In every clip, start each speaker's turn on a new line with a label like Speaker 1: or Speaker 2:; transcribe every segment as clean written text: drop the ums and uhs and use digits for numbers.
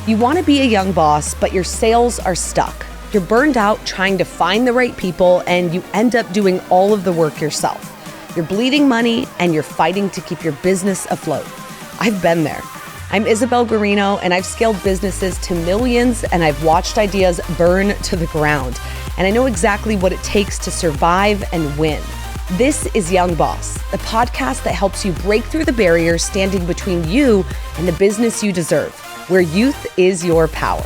Speaker 1: You want to be a young boss, but your sales are stuck. You're burned out trying to find the right people, and you end up doing all of the work yourself. You're bleeding money, and you're fighting to keep your business afloat. I've been there. I'm Isabel Guarino, and I've scaled businesses to millions, and I've watched ideas burn to the ground. And I know exactly what it takes to survive and win. This is Young Boss, the podcast that helps you break through the barriers standing between you and the business you deserve, where youth is your power.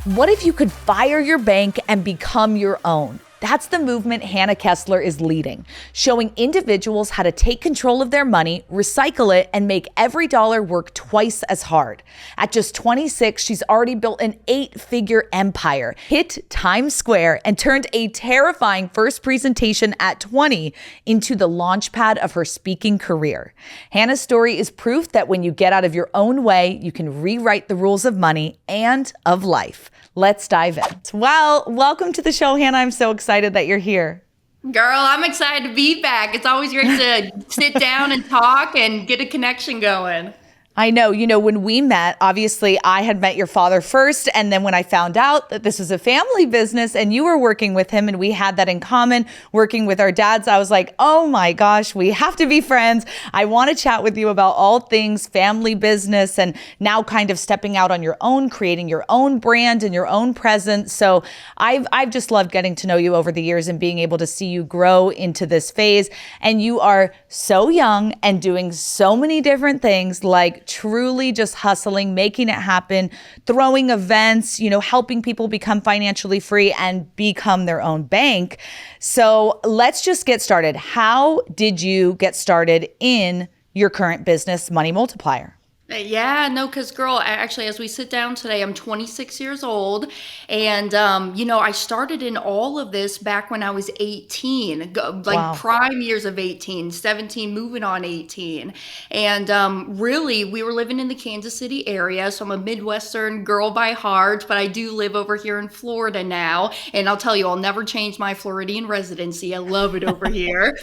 Speaker 2: What if you could fire your bank and become your own? That's the movement Hannah Kesler is leading, showing individuals how to take control of their money, recycle it, and make every dollar work twice as hard. At just 26, she's already built an 8-figure empire, hit Times Square, and turned a terrifying first presentation at 20 into the launchpad of her speaking career. Hannah's story is proof that when you get out of your own way, you can rewrite the rules of money and of life. Let's dive in. Well, welcome to the show, Hannah. I'm so excited that you're here.
Speaker 3: Girl, I'm excited to be back. It's always great to sit down and talk and get a connection going.
Speaker 2: I know, when we met, obviously I had met your father first. And then when I found out that this was a family business and you were working with him and we had that in common, working with our dads, I was like, oh my gosh, we have to be friends. I want to chat with you about all things family business and now kind of stepping out on your own, creating your own brand and your own presence. So I've just loved getting to know you over the years and being able to see you grow into this phase. And you are so young and doing so many different things, like truly just hustling, making it happen, throwing events, helping people become financially free and become their own bank. So let's just get started. How did you get started in your current business, Money Multiplier?
Speaker 3: Yeah, no, because girl, actually, as we sit down today, I'm 26 years old. And, I started in all of this back when I was 18,
Speaker 2: Wow.
Speaker 3: prime years of 18, 17, moving on 18. And really, we were living in the Kansas City area. So I'm a Midwestern girl by heart, but I do live over here in Florida now. And I'll tell you, I'll never change my Floridian residency. I love it over here.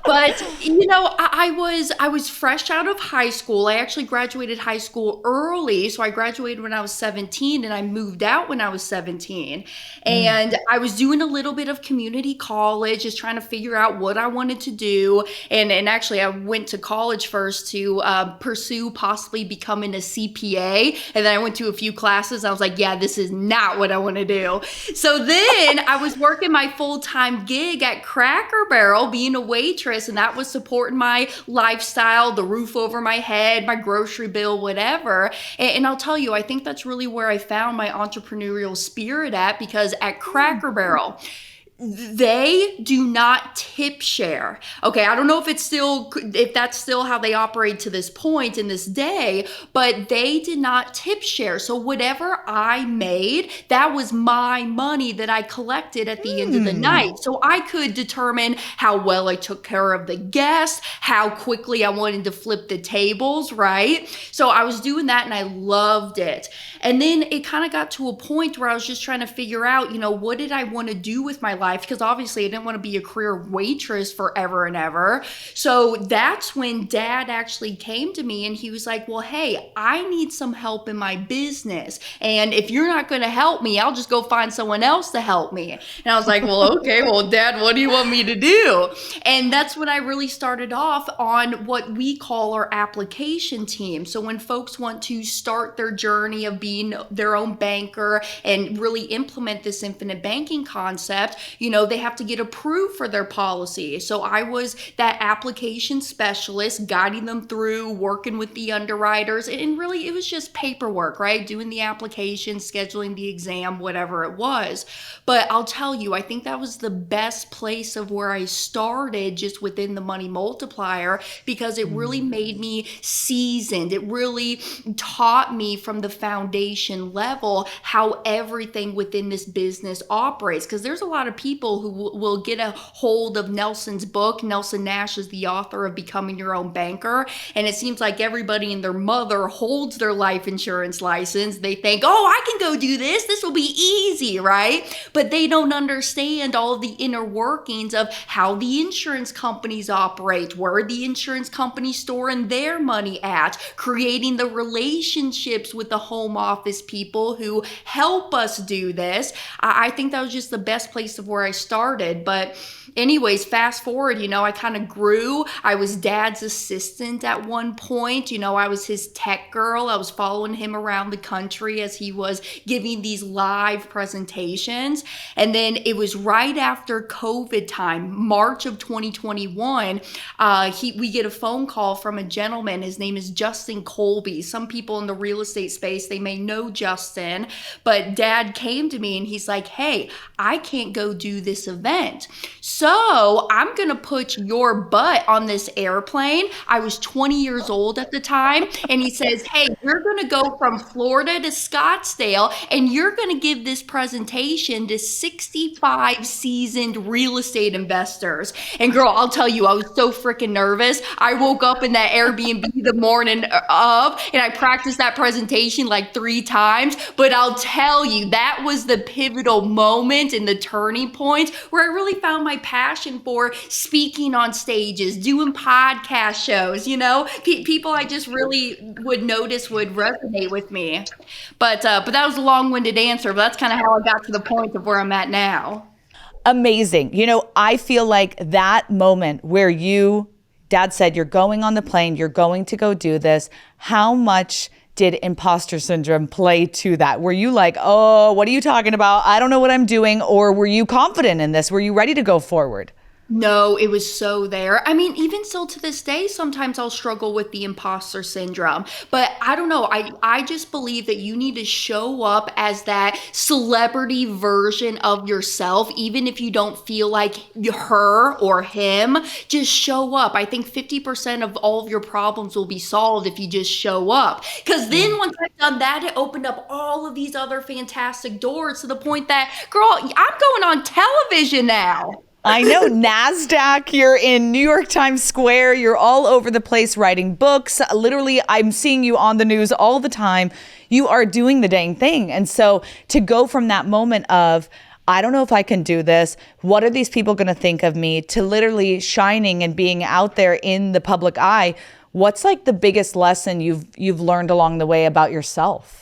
Speaker 3: But, I was fresh out of high school. I actually graduated high school early. So I graduated when I was 17 and I moved out when I was 17. And I was doing a little bit of community college, just trying to figure out what I wanted to do. And actually I went to college first to pursue possibly becoming a CPA. And then I went to a few classes. I was like, yeah, this is not what I want to do. So then I was working my full-time gig at Cracker Barrel, being a waitress, and that was supporting my lifestyle, the roof over my head, my grocery bill, whatever. And I'll tell you, I think that's really where I found my entrepreneurial spirit at, because at Cracker Barrel, they do not tip share. Okay, I don't know if that's still how they operate to this point in this day, but they did not tip share. So whatever I made, that was my money that I collected at the end of the night. So I could determine how well I took care of the guests, how quickly I wanted to flip the tables, right? So I was doing that and I loved it. And then it kind of got to a point where I was just trying to figure out, what did I want to do with my life? Because obviously I didn't want to be a career waitress forever and ever. So that's when Dad actually came to me and he was like, well, hey, I need some help in my business. And if you're not going to help me, I'll just go find someone else to help me. And I was like, well, okay, well, Dad, what do you want me to do? And that's when I really started off on what we call our application team. So when folks want to start their journey of being their own banker and really implement this infinite banking concept, they have to get approved for their policy. So I was that application specialist, guiding them through, working with the underwriters. And really, it was just paperwork, right? Doing the application, scheduling the exam, whatever it was. But I'll tell you, I think that was the best place of where I started just within the Money Multiplier, because it really made me seasoned. It really taught me from the foundation level how everything within this business operates. Because there's a lot of people who will get a hold of Nelson's book. Nelson Nash is the author of Becoming Your Own Banker. And it seems like everybody and their mother holds their life insurance license. They think, oh, I can go do this. This will be easy, right? But they don't understand all of the inner workings of how the insurance companies operate, where the insurance companies storing their money at, creating the relationships with the home office people who help us do this. I think that was just the best place of where I started. But anyways, fast forward, I kind of grew. I was Dad's assistant at one point. I was his tech girl. I was following him around the country as he was giving these live presentations. And then it was right after COVID time, March of 2021, we get a phone call from a gentleman. His name is Justin Colby. Some people in the real estate space, they may know Justin, but Dad came to me and he's like, hey, I can't go do this event. So I'm going to put your butt on this airplane. I was 20 years old at the time. And he says, hey, you're going to go from Florida to Scottsdale and you're going to give this presentation to 65 seasoned real estate investors. And girl, I'll tell you, I was so freaking nervous. I woke up in that Airbnb the morning of, and I practiced that presentation like 3 times. But I'll tell you, that was the pivotal moment and the turning point where I really found my passion for speaking on stages, doing podcast shows, people I just really would notice would resonate with me. But that was a long-winded answer, but that's kind of how I got to the point of where I'm at now.
Speaker 2: Amazing. I feel like that moment where Dad said, you're going on the plane, you're going to go do this. How much did imposter syndrome play to that? Were you like, oh, what are you talking about? I don't know what I'm doing. Or were you confident in this? Were you ready to go forward?
Speaker 3: No, it was so there. I mean, even still to this day, sometimes I'll struggle with the imposter syndrome. But I don't know. I just believe that you need to show up as that celebrity version of yourself, even if you don't feel like her or him. Just show up. I think 50% of all of your problems will be solved if you just show up. Because then once I've done that, it opened up all of these other fantastic doors to the point that, girl, I'm going on television now.
Speaker 2: I know, NASDAQ, you're in New York Times Square, you're all over the place writing books. Literally, I'm seeing you on the news all the time. You are doing the dang thing. And so to go from that moment of, I don't know if I can do this, what are these people going to think of me, to literally shining and being out there in the public eye, what's like the biggest lesson you've learned along the way about yourself?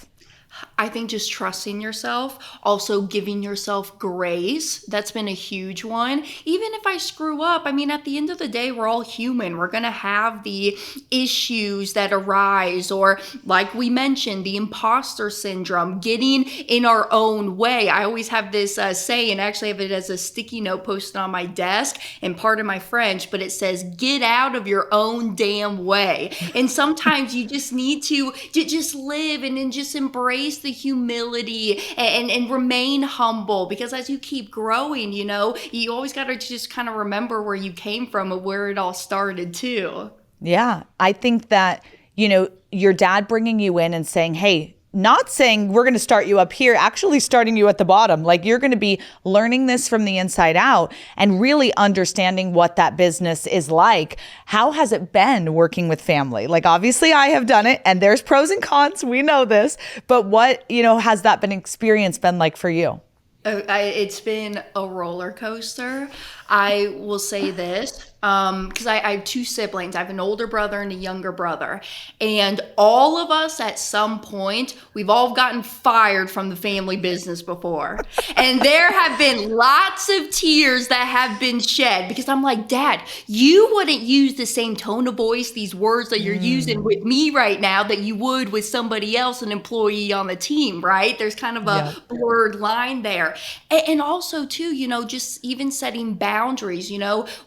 Speaker 3: I think just trusting yourself, also giving yourself grace. That's been a huge one. Even if I screw up, I mean, at the end of the day, we're all human. We're going to have the issues that arise, or like we mentioned, the imposter syndrome, getting in our own way. I always have this saying, actually have it as a sticky note posted on my desk, and pardon my French, but it says, get out of your own damn way. And sometimes you just need to just live and then just embrace the humility and remain humble, because as you keep growing, you always got to just kind of remember where you came from and where it all started too.
Speaker 2: Yeah, I think that, your dad bringing you in and saying, hey, not saying we're going to start you up here, actually starting you at the bottom. Like, you're going to be learning this from the inside out and really understanding what that business is like. How has it been working with family? Like, obviously I have done it and there's pros and cons. We know this, but what, has that experience been like for you?
Speaker 3: It's been a roller coaster. I will say this, because I have 2 siblings. I have an older brother and a younger brother. And all of us at some point, we've all gotten fired from the family business before. And there have been lots of tears that have been shed, because I'm like, Dad, you wouldn't use the same tone of voice, these words that you're using with me right now that you would with somebody else, an employee on the team, right? There's kind of a blurred line there. And also too, just even setting boundaries,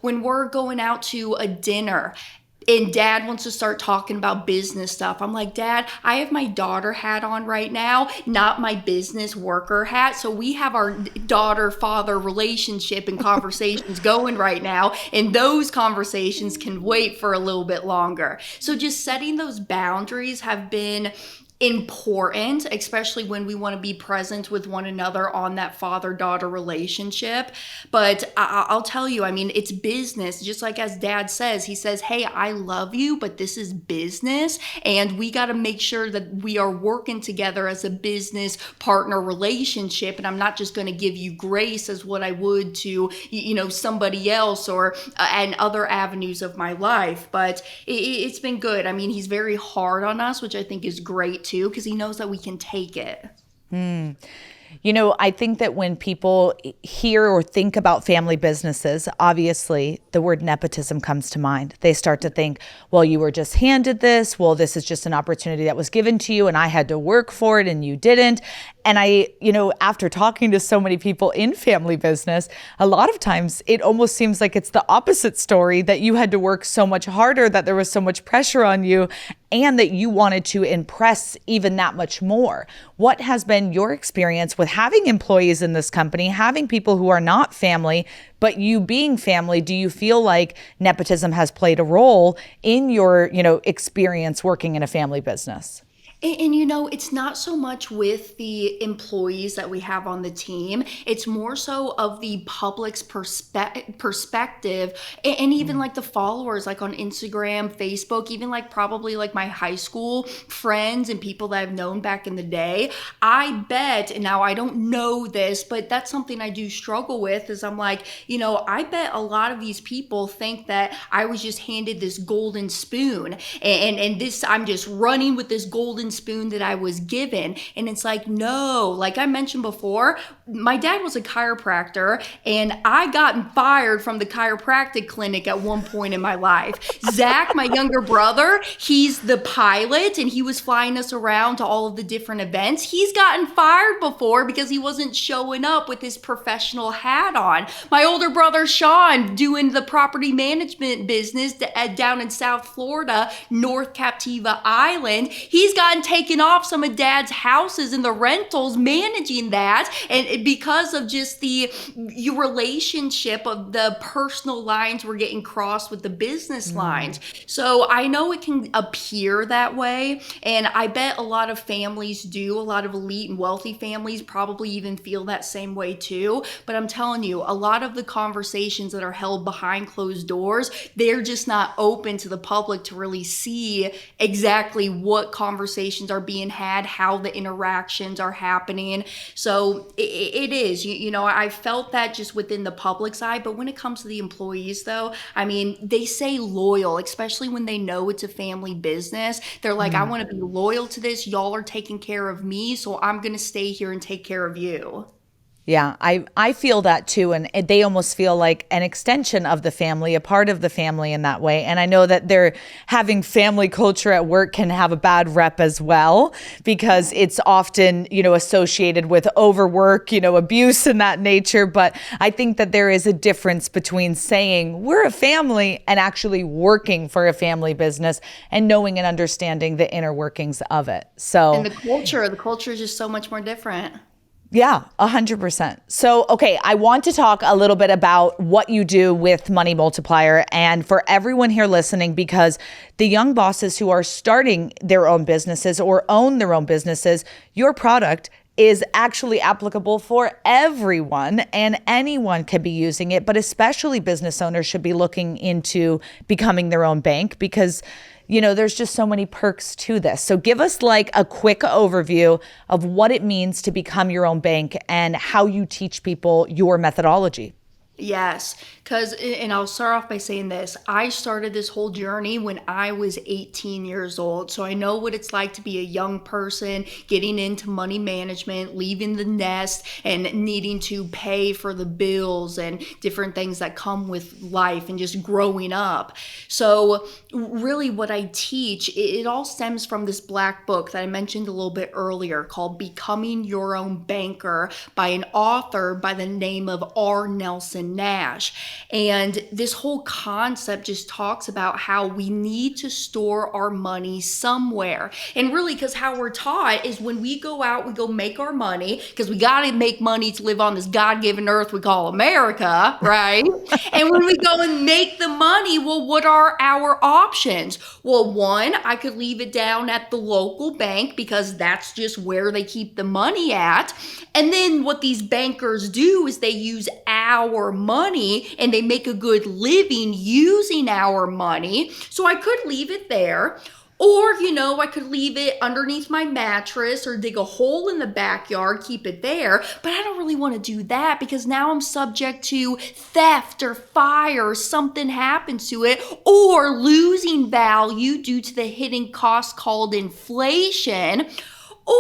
Speaker 3: when we're going out to a dinner and Dad wants to start talking about business stuff, I'm like, Dad, I have my daughter hat on right now, not my business worker hat. So we have our daughter-father relationship and conversations going right now, and those conversations can wait for a little bit longer. So just setting those boundaries have been important, especially when we want to be present with one another on that father-daughter relationship. But I'll tell you, I mean, it's business. Just like as Dad says, he says, hey, I love you, but this is business. And we got to make sure that we are working together as a business partner relationship. And I'm not just going to give you grace as what I would to, somebody else or and other avenues of my life. But it's been good. I mean, he's very hard on us, which I think is great too, because he knows that we can take it.
Speaker 2: I think that when people hear or think about family businesses, obviously the word nepotism comes to mind. They start to think, well, you were just handed this. Well, this is just an opportunity that was given to you and I had to work for it and you didn't. And after talking to so many people in family business, a lot of times it almost seems like it's the opposite story, that you had to work so much harder, that there was so much pressure on you, and that you wanted to impress even that much more. What has been your experience with having employees in this company, having people who are not family, but you being family? Do you feel like nepotism has played a role in your, experience working in a family business?
Speaker 3: And it's not so much with the employees that we have on the team. It's more so of the public's perspective, and even like the followers, like on Instagram, Facebook, even like probably like my high school friends and people that I've known back in the day. I bet, and now I don't know this, but that's something I do struggle with, is I'm like, I bet a lot of these people think that I was just handed this golden spoon, and this, I'm just running with this golden spoon that I was given. And it's like, no, like I mentioned before, my dad was a chiropractor and I got fired from the chiropractic clinic at one point in my life. Zach, my younger brother, he's the pilot and he was flying us around to all of the different events. He's gotten fired before because he wasn't showing up with his professional hat on. My older brother, Sean, doing the property management business down in South Florida, North Captiva Island, he's gotten taken off some of Dad's houses in the rentals, managing that, and because of just your relationship of the personal lines were getting crossed with the business lines. So I know it can appear that way, and I bet a lot of families do. A lot of elite and wealthy families probably even feel that same way too. But I'm telling you, a lot of the conversations that are held behind closed doors, they're just not open to the public to really see exactly what conversations are being had, how the interactions are happening. So it is, I felt that just within the public side. But when it comes to the employees though, I mean, they say loyal, especially when they know it's a family business. They're like, I want to be loyal to this. Y'all are taking care of me, so I'm going to stay here and take care of you.
Speaker 2: Yeah, I feel that too. And they almost feel like an extension of the family, a part of the family in that way. And I know that they're having family culture at work can have a bad rep as well, because it's often, associated with overwork, abuse and that nature. But I think that there is a difference between saying we're a family and actually working for a family business and knowing and understanding the inner workings of it. So,
Speaker 3: and the culture is just so much more different.
Speaker 2: Yeah, 100%. So, okay, I want to talk a little bit about what you do with Money Multiplier, and for everyone here listening, because the young bosses who are starting their own businesses or own their own businesses, your product is actually applicable for everyone and anyone can be using it, but especially business owners should be looking into becoming their own bank, because there's just so many perks to this. So give us like a quick overview of what it means to become your own bank and how you teach people your methodology.
Speaker 3: Yes, and I'll start off by saying this. I started this whole journey when I was 18 years old. So I know what it's like to be a young person getting into money management, leaving the nest and needing to pay for the bills and different things that come with life and just growing up. So really what I teach, it all stems from this black book that I mentioned a little bit earlier called Becoming Your Own Banker by an author by the name of R. Nelson and Nash. And this whole concept just talks about how we need to store our money somewhere. And really, because how we're taught is when we go out, we go make our money, because we got to make money to live on this God-given earth we call America, right? And when we go and make the money, well, what are our options? Well, one, I could leave it down at the local bank because that's just where they keep the money at. And then what these bankers do is they use our money and they make a good living using our money. So I could leave it there. Or, I could leave it underneath my mattress or dig a hole in the backyard, keep it there. But I don't really want to do that because now I'm subject to theft or fire, or something happens to it, or losing value due to the hidden cost called inflation. Or,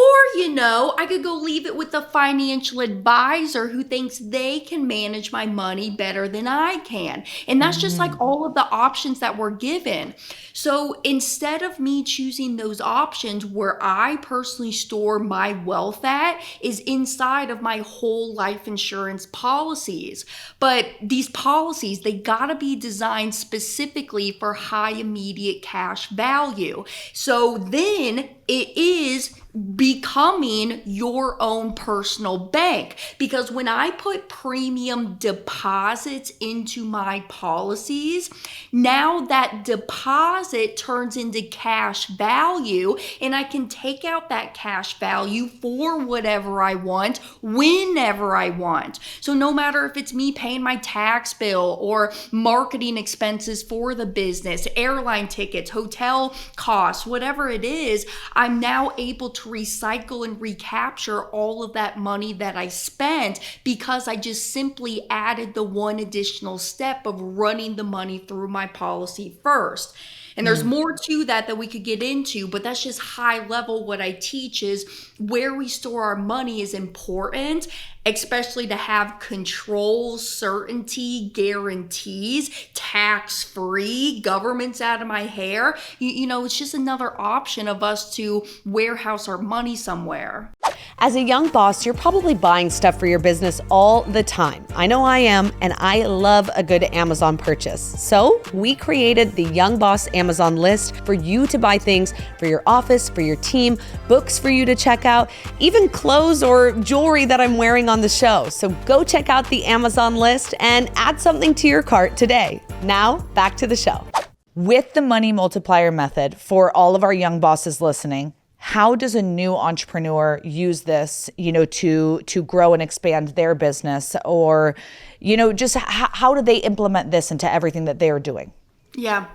Speaker 3: I could go leave it with a financial advisor who thinks they can manage my money better than I can. And that's just like all of the options that we're given. So instead of me choosing those options, where I personally store my wealth at is inside of my whole life insurance policies. But these policies, they gotta be designed specifically for high immediate cash value. So then it is becoming your own personal bank. Because when I put premium deposits into my policies, now that deposit turns into cash value, and I can take out that cash value for whatever I want, whenever I want. So no matter if it's me paying my tax bill or marketing expenses for the business, airline tickets, hotel costs, whatever it is, I'm now able to recycle and recapture all of that money that I spent because I just simply added the one additional step of running the money through my policy first. And there's more to that we could get into, but that's just high level. What I teach is where we store our money is important, especially to have control, certainty, guarantees, tax-free, government's out of my hair. It's just another option of us to warehouse our money somewhere.
Speaker 1: As a young boss, you're probably buying stuff for your business all the time. I know I am, and I love a good Amazon purchase. So we created the Young Boss Amazon list for you to buy things for your office, for your team, books for you to check out, even clothes or jewelry that I'm wearing on the show. So go check out the Amazon list and add something to your cart today. Now, back to the show.
Speaker 2: With the Money Multiplier method, for all of our young bosses listening, how does a new entrepreneur use this, to grow and expand their business? Or, just how do they implement this into everything that they are doing?
Speaker 3: Yeah.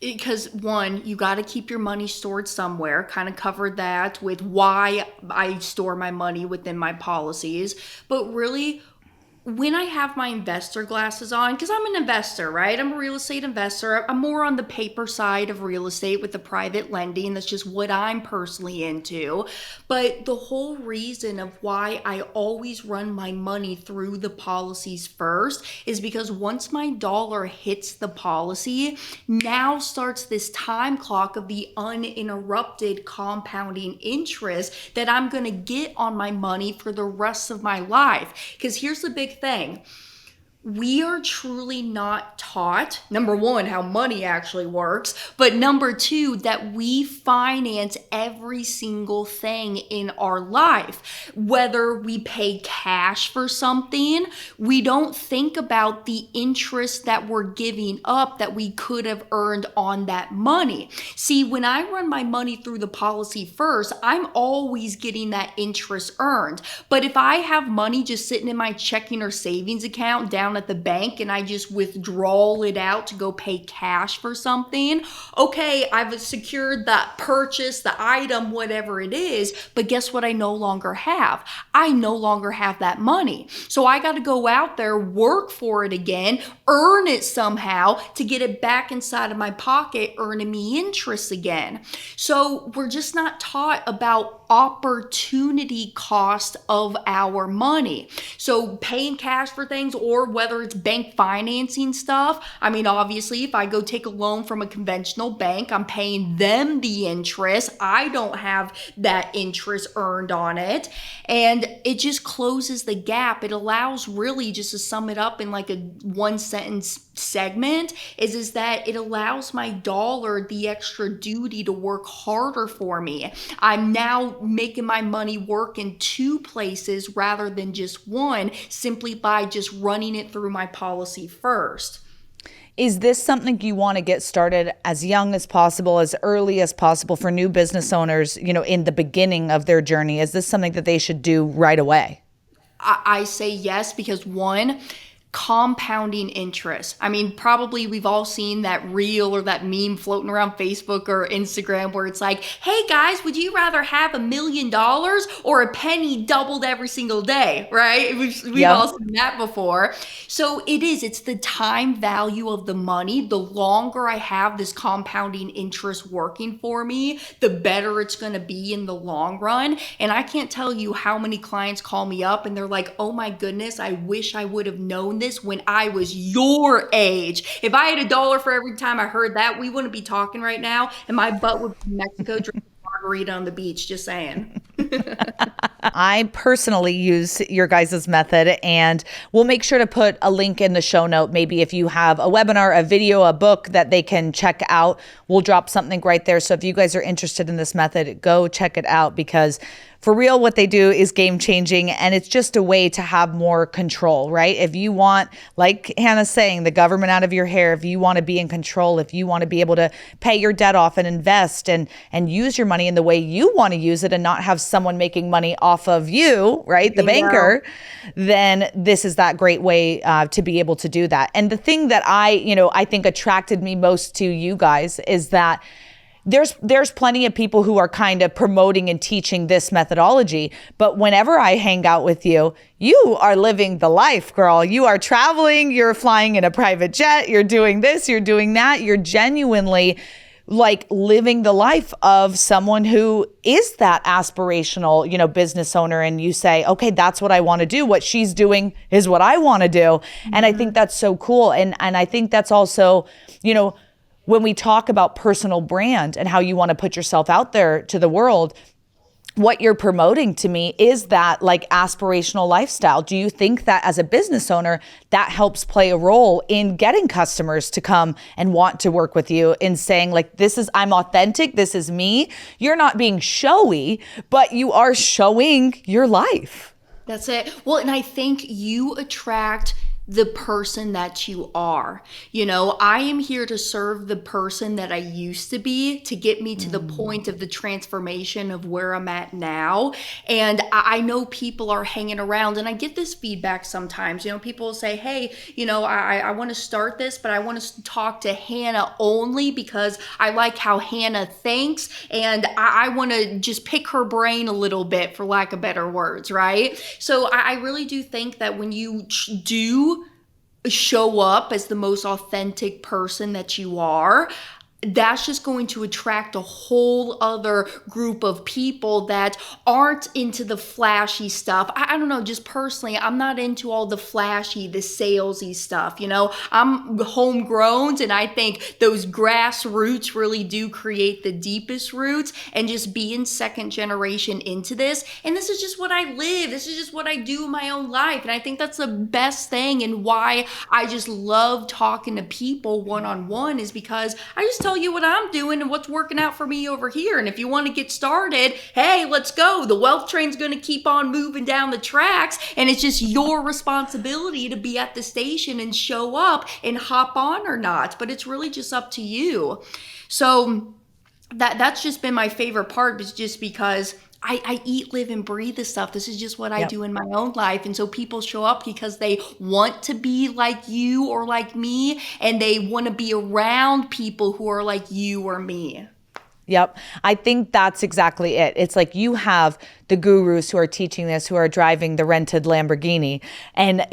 Speaker 3: Because one, you got to keep your money stored somewhere. Kind of covered that with why I store my money within my policies. But really, when I have my investor glasses on, because I'm an investor, right? I'm a real estate investor. I'm more on the paper side of real estate with the private lending. That's just what I'm personally into. But the whole reason of why I always run my money through the policies first is because once my dollar hits the policy, now starts this time clock of the uninterrupted compounding interest that I'm going to get on my money for the rest of my life. Because here's the big thing. We are truly not taught, number one, how money actually works, but number two, that we finance every single thing in our life. Whether we pay cash for something, we don't think about the interest that we're giving up that we could have earned on that money. See, when I run my money through the policy first, I'm always getting that interest earned. But if I have money just sitting in my checking or savings account down at the bank and I just withdraw it out to go pay cash for something, okay, I've secured that purchase, the item, whatever it is, but guess what I no longer have? I no longer have that money. So I got to go out there, work for it again, earn it somehow to get it back inside of my pocket, earning me interest again. So we're just not taught about opportunity cost of our money. So paying cash for things, or whether whether it's bank financing stuff. I mean, obviously, if I go take a loan from a conventional bank, I'm paying them the interest. I don't have that interest earned on it. And it just closes the gap. It allows, really, just to sum it up in like a one sentence segment, is that it allows my dollar the extra duty to work harder for me. I'm now making my money work in two places rather than just one, simply by just running it through my policy first.
Speaker 2: Is this something you want to get started as young as possible, as early as possible for new business owners, in the beginning of their journey? Is this something that they should do right away?
Speaker 3: I say yes, because one, compounding interest. I mean, probably we've all seen that reel or that meme floating around Facebook or Instagram where it's like, hey guys, would you rather have $1 million or a penny doubled every single day, right? We've all seen that before. So it's the time value of the money. The longer I have this compounding interest working for me, the better it's going to be in the long run. And I can't tell you how many clients call me up and they're like, oh my goodness, I wish I would have known this when I was your age. If I had $1 for every time I heard that, we wouldn't be talking right now, and my butt would be in Mexico drinking margarita on the beach, just saying.
Speaker 2: I personally use your guys' method, and we'll make sure to put a link in the show note. Maybe if you have a webinar, a video, a book that they can check out, we'll drop something right there. So if you guys are interested in this method, go check it out, because for real, what they do is game changing, and it's just a way to have more control, right? If you want, like Hannah's saying, the government out of your hair, if you want to be in control, if you want to be able to pay your debt off and invest and use your money in the way you want to use it and not have someone making money off of you, right? The banker, then this is that great way to be able to do that. And the thing that I think attracted me most to you guys is that there's plenty of people who are kind of promoting and teaching this methodology, but whenever I hang out with you, you are living the life, girl. You are traveling, you're flying in a private jet, you're doing this, you're doing that. You're genuinely like living the life of someone who is that aspirational, business owner. And you say, okay, that's what I want to do. What she's doing is what I want to do. Mm-hmm. And I think that's so cool. And I think that's also, when we talk about personal brand and how you want to put yourself out there to the world, what you're promoting to me is that like aspirational lifestyle. Do you think that as a business owner, that helps play a role in getting customers to come and want to work with you, in saying like, I'm authentic, this is me. You're not being showy, but you are showing your life.
Speaker 3: That's it. Well, and I think you attract the person that you are. I am here to serve the person that I used to be, to get me to the point of the transformation of where I'm at now. And I know people are hanging around, and I get this feedback sometimes. People will say, hey, I want to start this, but I want to talk to Hannah only because I like how Hannah thinks, and I want to just pick her brain a little bit, for lack of better words, right? So I really do think that when you do show up as the most authentic person that you are, that's just going to attract a whole other group of people that aren't into the flashy stuff. I don't know, just personally, I'm not into all the flashy, the salesy stuff. I'm homegrown, and I think those grassroots really do create the deepest roots. And just being second generation into this, and this is just what I live. This is just what I do in my own life. And I think that's the best thing, and why I just love talking to people one-on-one, is because I just tell you what I'm doing and what's working out for me over here. And if you want to get started, hey, let's go. The wealth train's going to keep on moving down the tracks, and it's just your responsibility to be at the station and show up and hop on or not. But it's really just up to you. So that's just been my favorite part, is just because I eat, live, and breathe this stuff. This is just what I do in my own life. And so people show up because they want to be like you or like me, and they want to be around people who are like you or me.
Speaker 2: Yep. I think that's exactly it. It's like you have the gurus who are teaching this, who are driving the rented Lamborghini. And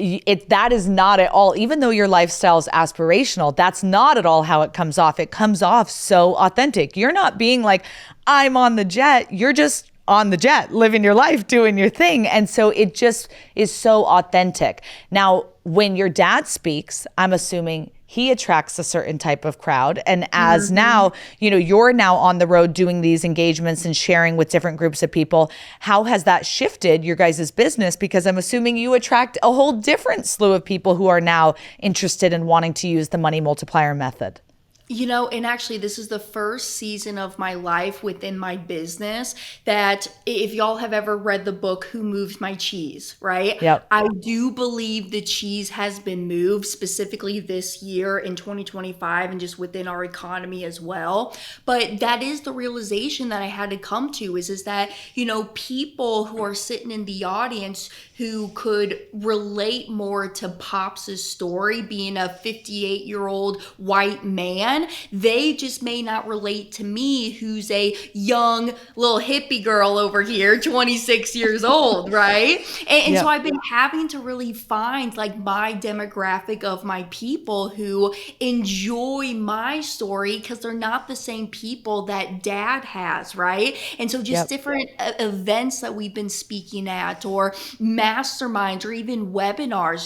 Speaker 2: that is not at all, even though your lifestyle is aspirational, that's not at all how it comes off. It comes off so authentic. You're not being like, I'm on the jet. You're just on the jet, living your life, doing your thing. And so it just is so authentic. Now, when your dad speaks, I'm assuming he attracts a certain type of crowd. And as now, you're now on the road doing these engagements and sharing with different groups of people, how has that shifted your guys' business? Because I'm assuming you attract a whole different slew of people who are now interested in wanting to use the Money Multiplier method.
Speaker 3: And actually, this is the first season of my life within my business that if y'all have ever read the book, Who Moved My Cheese, right?
Speaker 2: Yep.
Speaker 3: I do believe the cheese has been moved specifically this year in 2025 and just within our economy as well. But that is the realization that I had to come to is that, people who are sitting in the audience who could relate more to Pops's story, being a 58-year-old white man, they just may not relate to me, who's a young little hippie girl over here, 26 years old, right? And so I've been having to really find like my demographic of my people who enjoy my story because they're not the same people that dad has, right? And so just different events that we've been speaking at or masterminds or even webinars,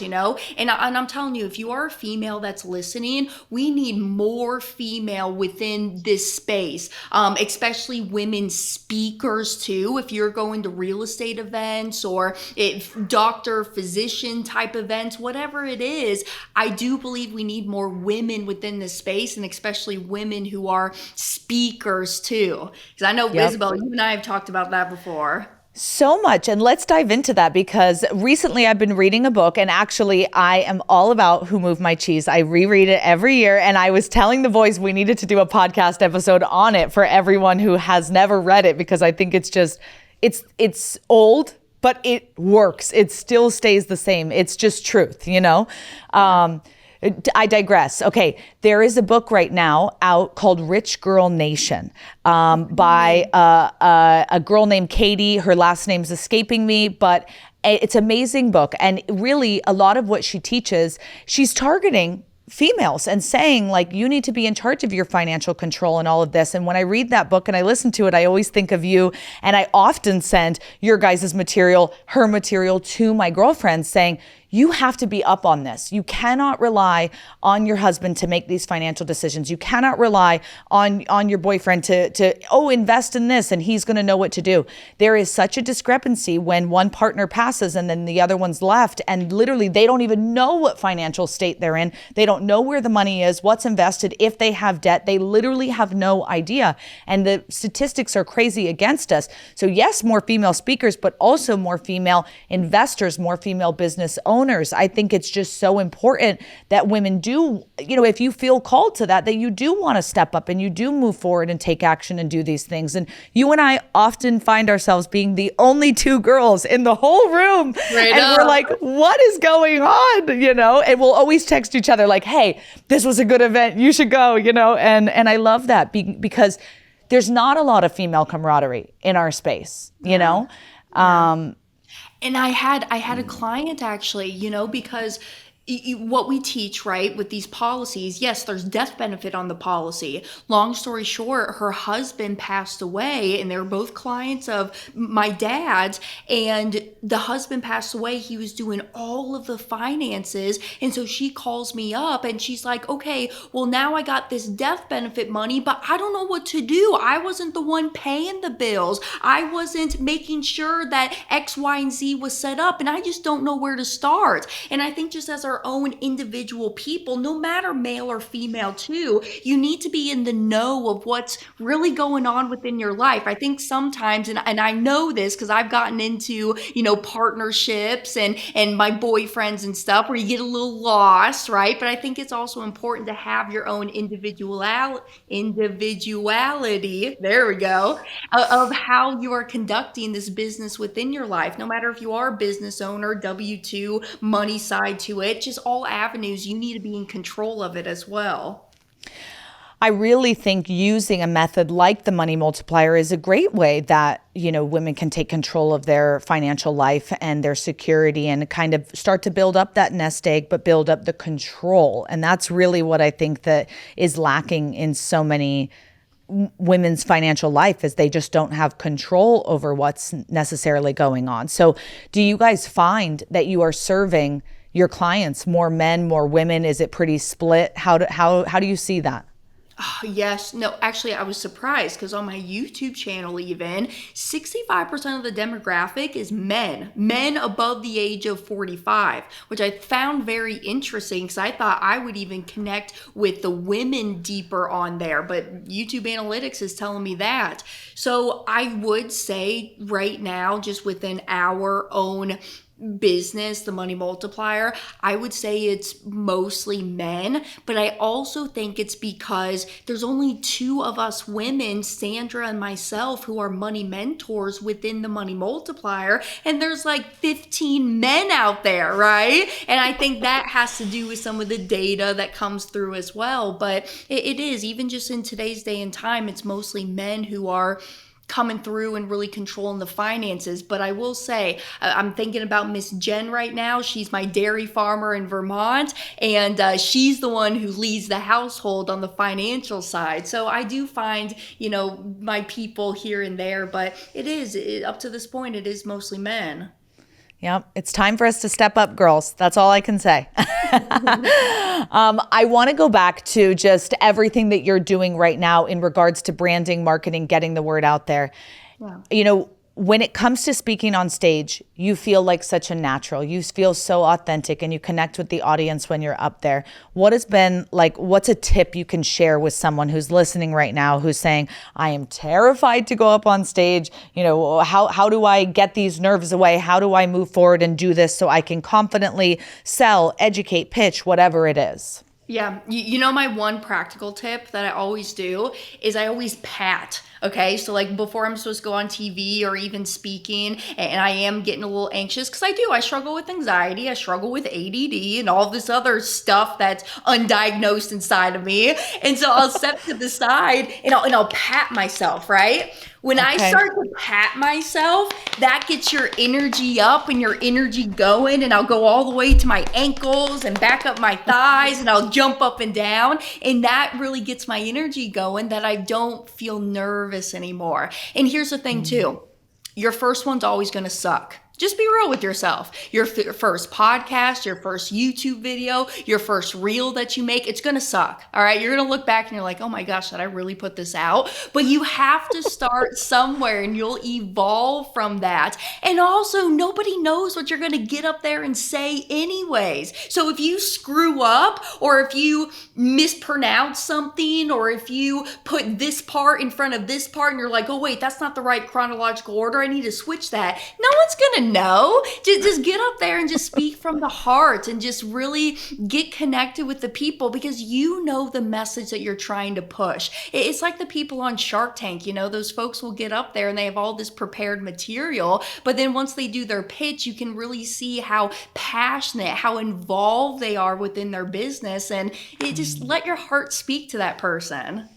Speaker 3: and I'm telling you, if you are a female that's listening, we need more female within this space, especially women speakers too. If you're going to real estate events or if doctor, physician type events, whatever it is, I do believe we need more women within this space, and especially women who are speakers too. Because I know, Isabel, you and I have talked about that before.
Speaker 2: So much. And let's dive into that because recently I've been reading a book, and actually I am all about Who Moved My Cheese. I reread it every year, and I was telling the boys we needed to do a podcast episode on it for everyone who has never read it, because I think it's just, it's old, but it works. It still stays the same. It's just truth, I digress. Okay, there is a book right now out called Rich Girl Nation by a girl named Katie. Her last name's escaping me, but it's an amazing book. And really, a lot of what she teaches, she's targeting females and saying like, you need to be in charge of your financial control and all of this. And when I read that book and I listen to it, I always think of you. And I often send your guys' material, her material to my girlfriends saying, you have to be up on this. You cannot rely on your husband to make these financial decisions. You cannot rely on your boyfriend to invest in this and he's going to know what to do. There is such a discrepancy when one partner passes and then the other one's left, and literally they don't even know what financial state they're in. They don't know where the money is, what's invested, if they have debt. They literally have no idea. And the statistics are crazy against us. So yes, more female speakers, but also more female investors, more female business owners. I think it's just so important that women do, if you feel called to that you do want to step up and you do move forward and take action and do these things. And you and I often find ourselves being the only two girls in the whole room. Right, and we're like, what is going on? And we'll always text each other like, hey, this was a good event. You should go, and I love that because there's not a lot of female camaraderie in our space,
Speaker 3: And I had a client actually, because what we teach, right, with these policies, yes, there's death benefit on the policy. Long story short, her husband passed away, and they were both clients of my dad's, and the husband passed away. He was doing all of the finances, and so she calls me up, and she's like, okay, well, now I got this death benefit money, but I don't know what to do. I wasn't the one paying the bills. I wasn't making sure that X, Y, and Z was set up, and I just don't know where to start. And I think just as our own individual people, no matter male or female too, you need to be in the know of what's really going on within your life. I think sometimes, and I know this because I've gotten into, partnerships and my boyfriends and stuff where you get a little lost, right? But I think it's also important to have your own individuality, there we go, of how you are conducting this business within your life. No matter if you are a business owner, W-2, money side to it, just all avenues, you need to be in control of it as well.
Speaker 2: I really think using a method like the Money Multiplier is a great way that, women can take control of their financial life and their security and kind of start to build up that nest egg, but build up the control. And that's really what I think that is lacking in so many women's financial life is they just don't have control over what's necessarily going on. So do you guys find that you are serving your clients more men, more women? Is it pretty split? How do you see that?
Speaker 3: Oh, yes. No, actually, I was surprised because on my YouTube channel, even 65% of the demographic is men above the age of 45, which I found very interesting because I thought I would even connect with the women deeper on there. But YouTube analytics is telling me that. So I would say right now, just within our own business, the Money Multiplier, I would say it's mostly men, but I also think it's because there's only two of us women, Sandra and myself, who are money mentors within the Money Multiplier, and there's like 15 men out there, right? And I think that has to do with some of the data that comes through as well, but it is, even just in today's day and time, it's mostly men who are coming through and really controlling the finances. But I will say, I'm thinking about Miss Jen right now. She's my dairy farmer in Vermont, and she's the one who leads the household on the financial side. So I do find, my people here and there, but up to this point, it is mostly men.
Speaker 2: Yep. It's time for us to step up, girls. That's all I can say. I want to go back to just everything that you're doing right now in regards to branding, marketing, getting the word out there. Yeah. When it comes to speaking on stage, you feel like such a natural. You feel so authentic and you connect with the audience when you're up there. What's a tip you can share with someone who's listening right now who's saying, I am terrified to go up on stage. How do I get these nerves away? How do I move forward and do this so I can confidently sell, educate, pitch, whatever it is?
Speaker 3: Yeah. My one practical tip that I always do is I always pat. Okay, so like before I'm supposed to go on TV or even speaking, and I am getting a little anxious because I struggle with anxiety, I struggle with ADD and all this other stuff that's undiagnosed inside of me. And so I'll step to the side and I'll pat myself, right? When I start to pat myself, that gets your energy up and your energy going, and I'll go all the way to my ankles and back up my thighs, and I'll jump up and down, and that really gets my energy going that I don't feel nervous anymore. And here's the thing too, your first one's always going to suck. Just be real with yourself. Your first podcast, your first YouTube video, your first reel that you make, it's going to suck. All right. You're going to look back and you're like, oh my gosh, did I really put this out? But you have to start somewhere and you'll evolve from that. And also, nobody knows what you're going to get up there and say anyways. So if you screw up, or if you mispronounce something, or if you put this part in front of this part and you're like, oh wait, that's not the right chronological order, I need to switch that. No one's going to know. Just get up there and just speak from the heart and just really get connected with the people, because you know the message that you're trying to push. It's like the people on Shark Tank, those folks will get up there and they have all this prepared material, but then once they do their pitch, you can really see how passionate, how involved they are within their business, and it just let your heart speak to that person.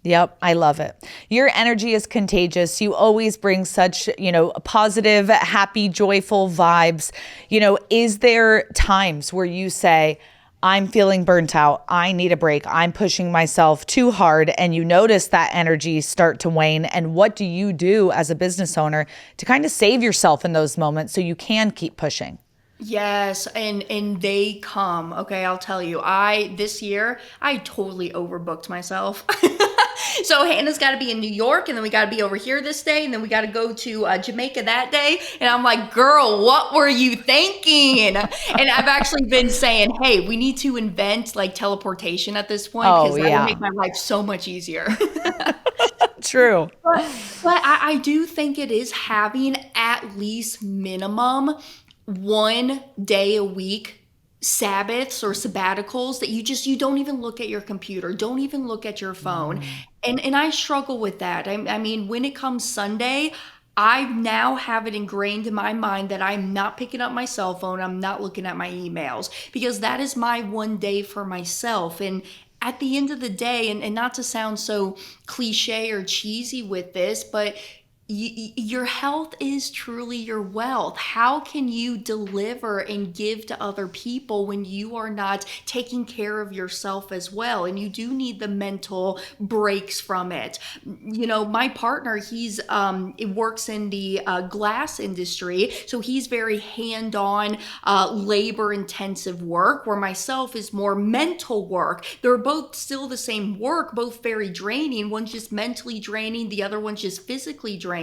Speaker 2: Yep. I love it. Your energy is contagious. You always bring such, positive, happy, joyful vibes. Is there times where you say, I'm feeling burnt out, I need a break, I'm pushing myself too hard, and you notice that energy start to wane? And what do you do as a business owner to kind of save yourself in those moments so you can keep pushing?
Speaker 3: Yes, and they come. Okay, I'll tell you. This year I totally overbooked myself. So Hannah's got to be in New York, and then we got to be over here this day, and then we got to go to Jamaica that day. And I'm like, girl, what were you thinking? And I've actually been saying, hey, we need to invent like teleportation at this point, because that would make my life so much easier.
Speaker 2: True.
Speaker 3: But I do think it is having at least minimum one day a week Sabbaths or sabbaticals that you don't even look at your computer, don't even look at your phone. And I struggle with that. I mean, when it comes Sunday, I now have it ingrained in my mind that I'm not picking up my cell phone, I'm not looking at my emails, because that is my one day for myself. And at the end of the day, and not to sound so cliche or cheesy with this, but your health is truly your wealth. How can you deliver and give to other people when you are not taking care of yourself as well? And you do need the mental breaks from it. My partner, it works in the glass industry, so he's very hand-on, labor-intensive work, where myself is more mental work. They're both still the same work, both very draining. One's just mentally draining, the other one's just physically draining.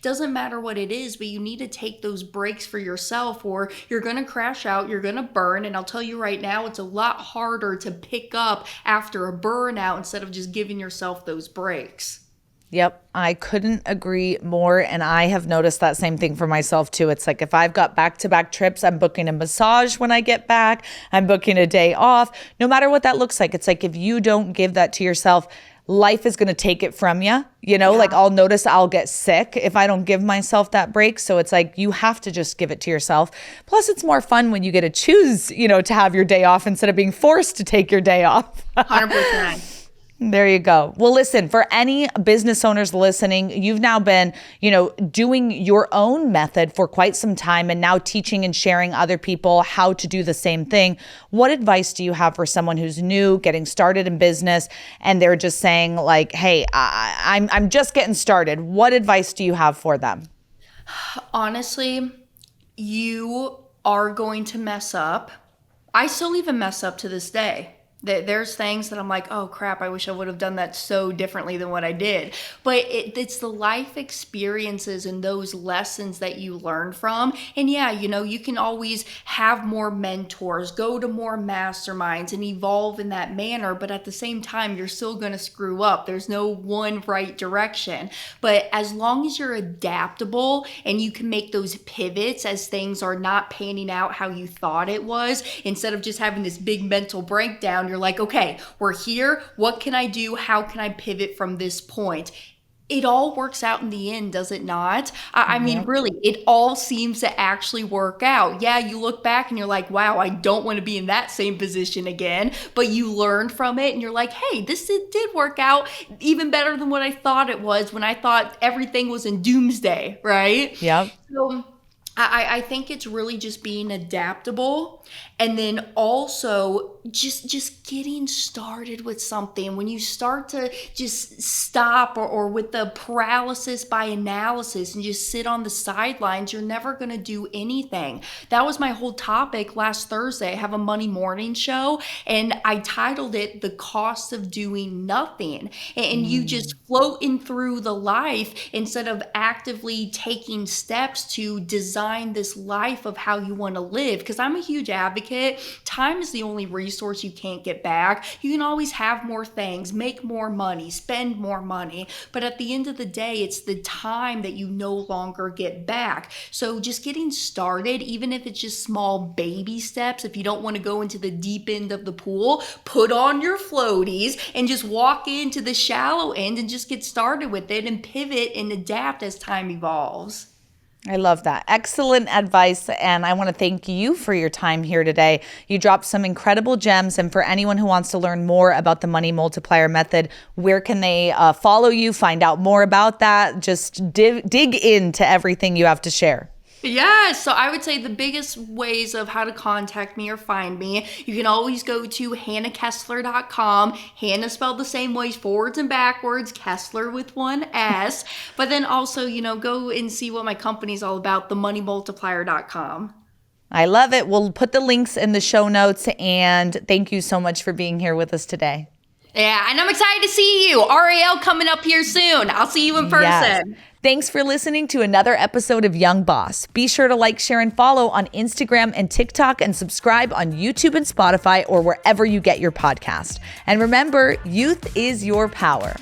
Speaker 3: Doesn't matter what it is, but you need to take those breaks for yourself, or you're going to crash out, you're going to burn. And I'll tell you right now, it's a lot harder to pick up after a burnout instead of just giving yourself those breaks.
Speaker 2: Yep, I couldn't agree more. And I have noticed that same thing for myself too. It's like if I've got back-to-back trips, I'm booking a massage when I get back, I'm booking a day off, no matter what that looks like. It's like if you don't give that to yourself, life is going to take it from you. Like I'll notice I'll get sick if I don't give myself that break. So it's like you have to just give it to yourself. Plus, it's more fun when you get to choose, to have your day off instead of being forced to take your day off.
Speaker 3: 100%.
Speaker 2: There you go. Well, listen, for any business owners listening, you've now been, doing your own method for quite some time and now teaching and sharing other people how to do the same thing. What advice do you have for someone who's new, getting started in business, and they're just saying like, hey, I'm just getting started. What advice do you have for them?
Speaker 3: Honestly, you are going to mess up. I still even mess up to this day. There's things that I'm like, oh crap, I wish I would have done that so differently than what I did. But it's the life experiences and those lessons that you learn from. And yeah, you can always have more mentors, go to more masterminds and evolve in that manner. But at the same time, you're still going to screw up. There's no one right direction. But as long as you're adaptable and you can make those pivots as things are not panning out how you thought it was, instead of just having this big mental breakdown, you're like, okay, we're here. What can I do? How can I pivot from this point? It all works out in the end, does it not? I mean, really, it all seems to actually work out. Yeah, you look back and you're like, wow, I don't want to be in that same position again. But you learn from it and you're like, hey, this did work out even better than what I thought it was when I thought everything was in doomsday, right?
Speaker 2: Yep.
Speaker 3: So I think it's really just being adaptable, and then also just getting started with something. When you start to just stop or with the paralysis by analysis and just sit on the sidelines, you're never going to do anything. That was my whole topic last Thursday. I have a Money morning show, and I titled it The Cost of Doing Nothing. And you just floating through the life instead of actively taking steps to design this life of how you want to live. Because I'm a huge advocate. Time is the only resource you can't get back. You can always have more things, make more money, spend more money. But at the end of the day, it's the time that you no longer get back. So just getting started, even if it's just small baby steps, if you don't want to go into the deep end of the pool, put on your floaties and just walk into the shallow end and just get started with it and pivot and adapt as time evolves.
Speaker 2: I love that. Excellent advice. And I want to thank you for your time here today. You dropped some incredible gems. And for anyone who wants to learn more about the Money Multiplier method, where can they follow you, find out more about that? Just dig into everything you have to share.
Speaker 3: Yeah, so I would say the biggest ways of how to contact me or find me, you can always go to hannahkesler.com. Hannah spelled the same way, forwards and backwards, Kesler with one S. But then also, go and see what my company's all about, themoneymultiplier.com.
Speaker 2: I love it. We'll put the links in the show notes. And thank you so much for being here with us today.
Speaker 3: Yeah, and I'm excited to see you. RAL coming up here soon. I'll see you in person.
Speaker 2: Yes. Thanks for listening to another episode of Young Boss. Be sure to like, share, and follow on Instagram and TikTok, and subscribe on YouTube and Spotify or wherever you get your podcast. And remember, youth is your power.